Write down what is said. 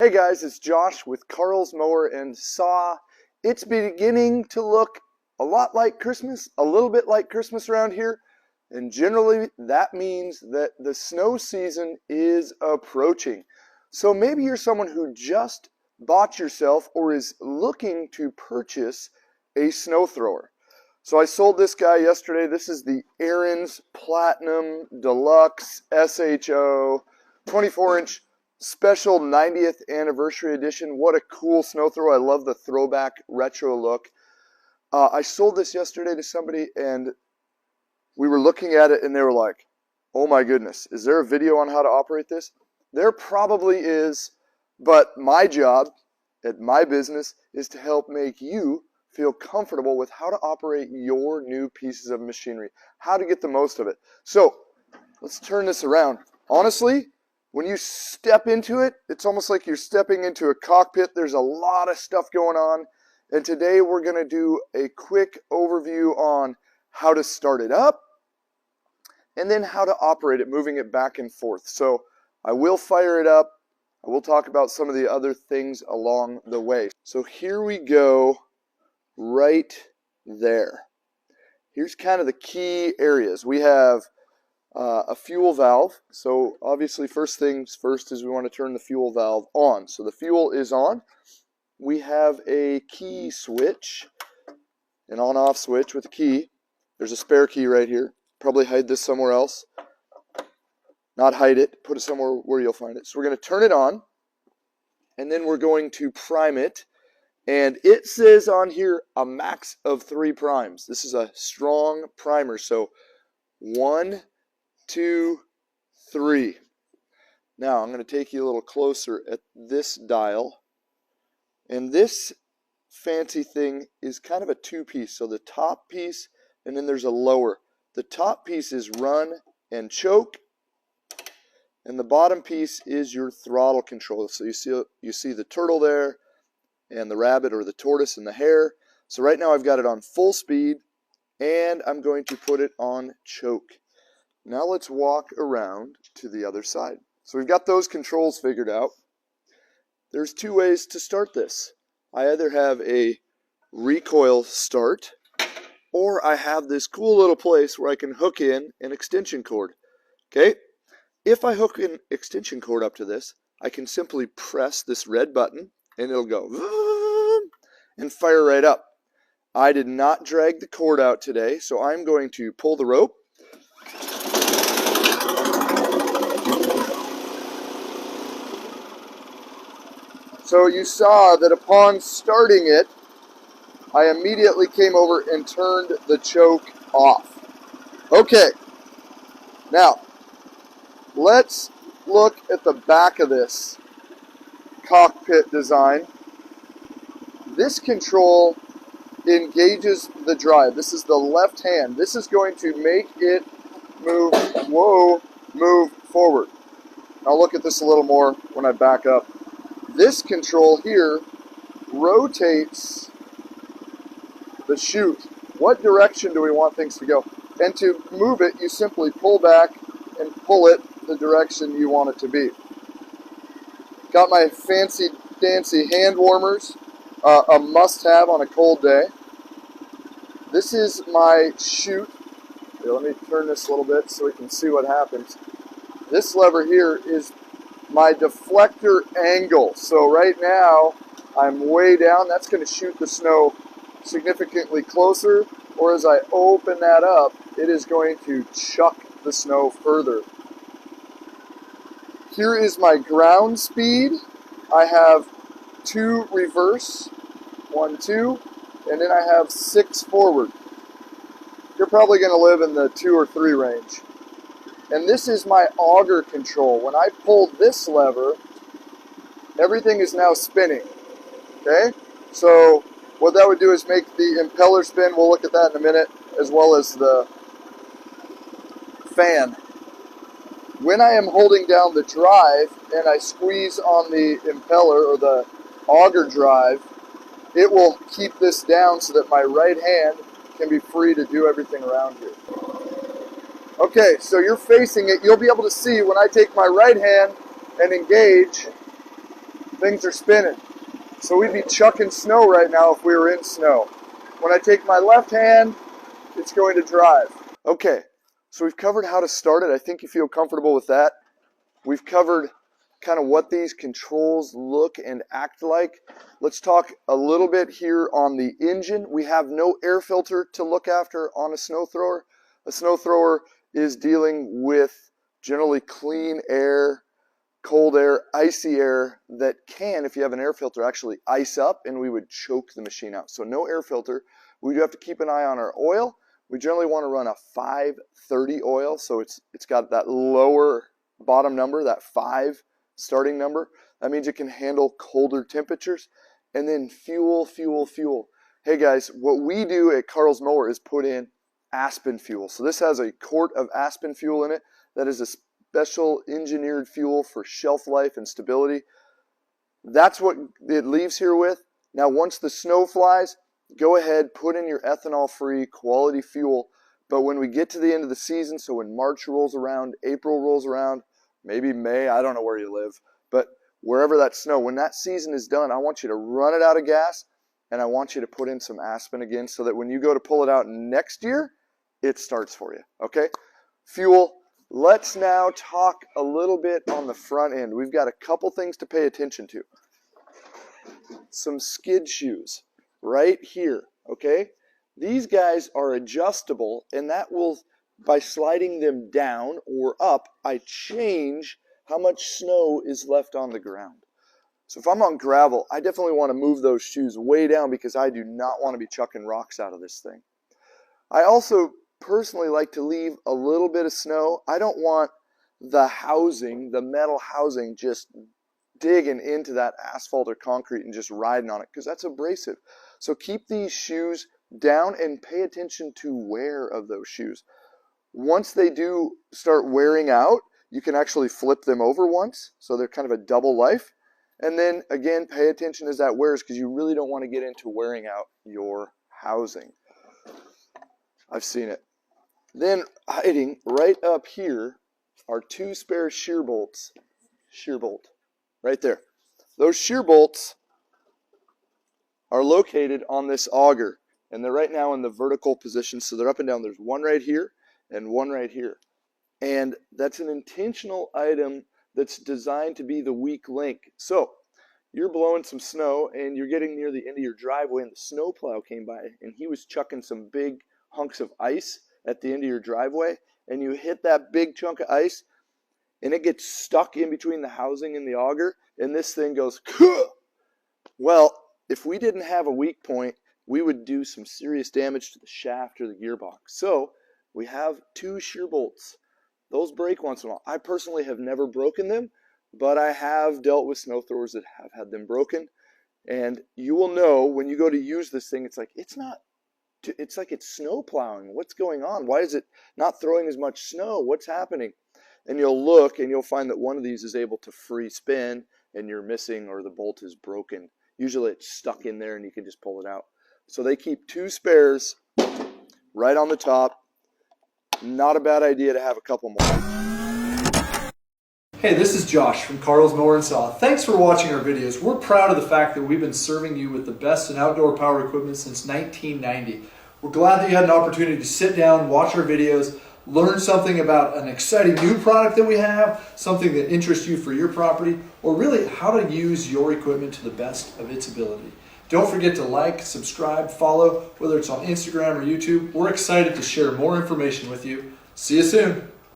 Hey guys, it's Josh with Carl's Mower and Saw. It's beginning to look a lot like Christmas, a little bit like Christmas around here, and generally that means that the snow season is approaching. So maybe you're someone who just bought yourself or is looking to purchase a snow thrower. So I sold this guy yesterday. This is the Ariens Platinum Deluxe SHO 24-inch special 90th anniversary edition. What a cool snow thrower. I love the throwback retro look. I sold this yesterday to somebody and we were looking at it and they were like, oh my goodness, is there a video on how to operate this? There probably is, but my job at my business is to help make you feel comfortable with how to operate your new pieces of machinery, how to get the most of it. So let's turn this around. Honestly, when you step into it, it's almost like you're stepping into a cockpit. There's a lot of stuff going on. And today we're going to do a quick overview on how to start it up and then how to operate it, moving it back and forth. So I will fire it up. I will talk about some of the other things along the way. So here we go right there. Here's kind of the key areas. We have a fuel valve. So obviously first things first is we want to turn the fuel valve on. So the fuel is on. We have a key switch, an on-off switch with a key. There's a spare key right here. Probably hide this somewhere else. Not hide it, put it somewhere where you'll find it. So we're going to turn it on and then we're going to prime it. And it says on here a max of 3 primes. This is a strong primer. So 1, 2, 3. Now I'm going to take you a little closer at this dial. And this fancy thing is kind of a two-piece. So the top piece and then there's a lower. The top piece is run and choke. And the bottom piece is your throttle control. So you see the turtle there and the rabbit or the tortoise and the hare. So right now I've got it on full speed and I'm going to put it on choke. Now let's walk around to the other side. So we've got those controls figured out. There's 2 ways to start this. I either have a recoil start or I have this cool little place where I can hook in an extension cord. Okay? If I hook an extension cord up to this, I can simply press this red button and it'll go and fire right up. I did not drag the cord out today, so I'm going to pull the rope. So you saw that upon starting it, I immediately came over and turned the choke off. Okay, now let's look at the back of this cockpit design. This control engages the drive. This is the left hand. This is going to make it move, move forward. I'll look at this a little more when I back up. This control here rotates the chute. What direction do we want things to go? And to move it, you simply pull back and pull it the direction you want it to be. Got my fancy dancy hand warmers, a must-have on a cold day. This is my chute. Here, let me turn this a little bit so we can see what happens. This lever here is my deflector angle. So right now I'm way down. That's going to shoot the snow significantly closer, or as I open that up, it is going to chuck the snow further. Here is my ground speed. I have 2 reverse, 1, 2, and then I have 6 forward. You're probably going to live in the 2 or 3 range. And this is my auger control. When I pull this lever, everything is now spinning. Okay? So what that would do is make the impeller spin. We'll look at that in a minute, as well as the fan. When I am holding down the drive and I squeeze on the impeller or the auger drive, it will keep this down so that my right hand can be free to do everything around here. Okay, so you're facing it. You'll be able to see when I take my right hand and engage, things are spinning. So we'd be chucking snow right now if we were in snow. When I take my left hand, it's going to drive. Okay, so we've covered how to start it. I think you feel comfortable with that. We've covered kind of what these controls look and act like. Let's talk a little bit here on the engine. We have no air filter to look after on a snow thrower. A snow thrower is dealing with generally clean air, cold air, icy air that can, if you have an air filter, actually ice up and we would choke the machine out. So no air filter. We do have to keep an eye on our oil. We generally want to run a 530 oil, so it's got that lower bottom number, that 5 starting number. That means it can handle colder temperatures. And then fuel, fuel, fuel. Hey guys, what we do at Carl's Mower is put in aspen fuel. So this has a quart of aspen fuel in it. That is a special engineered fuel for shelf life and stability. That's what it leaves here with. Now once the snow flies, go ahead, put in your ethanol-free quality fuel. But when we get to the end of the season, so when March rolls around, April rolls around, maybe May, I don't know where you live, but wherever that snow, when that season is done, I want you to run it out of gas, and I want you to put in some aspen again so that when you go to pull it out next year, it starts for you, okay? Fuel. Let's now talk a little bit on the front end. We've got a couple things to pay attention to. Some skid shoes right here, okay? These guys are adjustable, and that will, by sliding them down or up, I change how much snow is left on the ground. So if I'm on gravel, I definitely want to move those shoes way down because I do not want to be chucking rocks out of this thing. I also personally like to leave a little bit of snow. I don't want the housing, the metal housing, just digging into that asphalt or concrete and just riding on it because that's abrasive. So keep these shoes down and pay attention to wear of those shoes. Once they do start wearing out, you can actually flip them over once, so they're kind of a double life. And then again, pay attention as that wears because you really don't want to get into wearing out your housing. I've seen it. Then hiding right up here are 2 spare shear bolts. Shear bolt, right there. Those shear bolts are located on this auger, and they're right now in the vertical position, so they're up and down. There's one right here and one right here. And that's an intentional item that's designed to be the weak link. So you're blowing some snow and you're getting near the end of your driveway and the snowplow came by and he was chucking some big hunks of ice at the end of your driveway, and you hit that big chunk of ice and it gets stuck in between the housing and the auger, and this thing goes, Kuh! Well, if we didn't have a weak point, we would do some serious damage to the shaft or the gearbox. So we have 2 shear bolts. Those break once in a while. I personally have never broken them, but I have dealt with snow throwers that have had them broken. And you will know when you go to use this thing, it's like it's snow plowing. What's going on? Why is it not throwing as much snow? What's happening? And you'll look and you'll find that one of these is able to free spin and you're missing or the bolt is broken. Usually it's stuck in there and you can just pull it out. So they keep 2 spares right on the top. Not a bad idea to have a couple more. Hey, this is Josh from Carl's Mower and Saw. Thanks for watching our videos. We're proud of the fact that we've been serving you with the best in outdoor power equipment since 1990. We're glad that you had an opportunity to sit down, watch our videos, learn something about an exciting new product that we have, something that interests you for your property, or really how to use your equipment to the best of its ability. Don't forget to like, subscribe, follow, whether it's on Instagram or YouTube. We're excited to share more information with you. See you soon.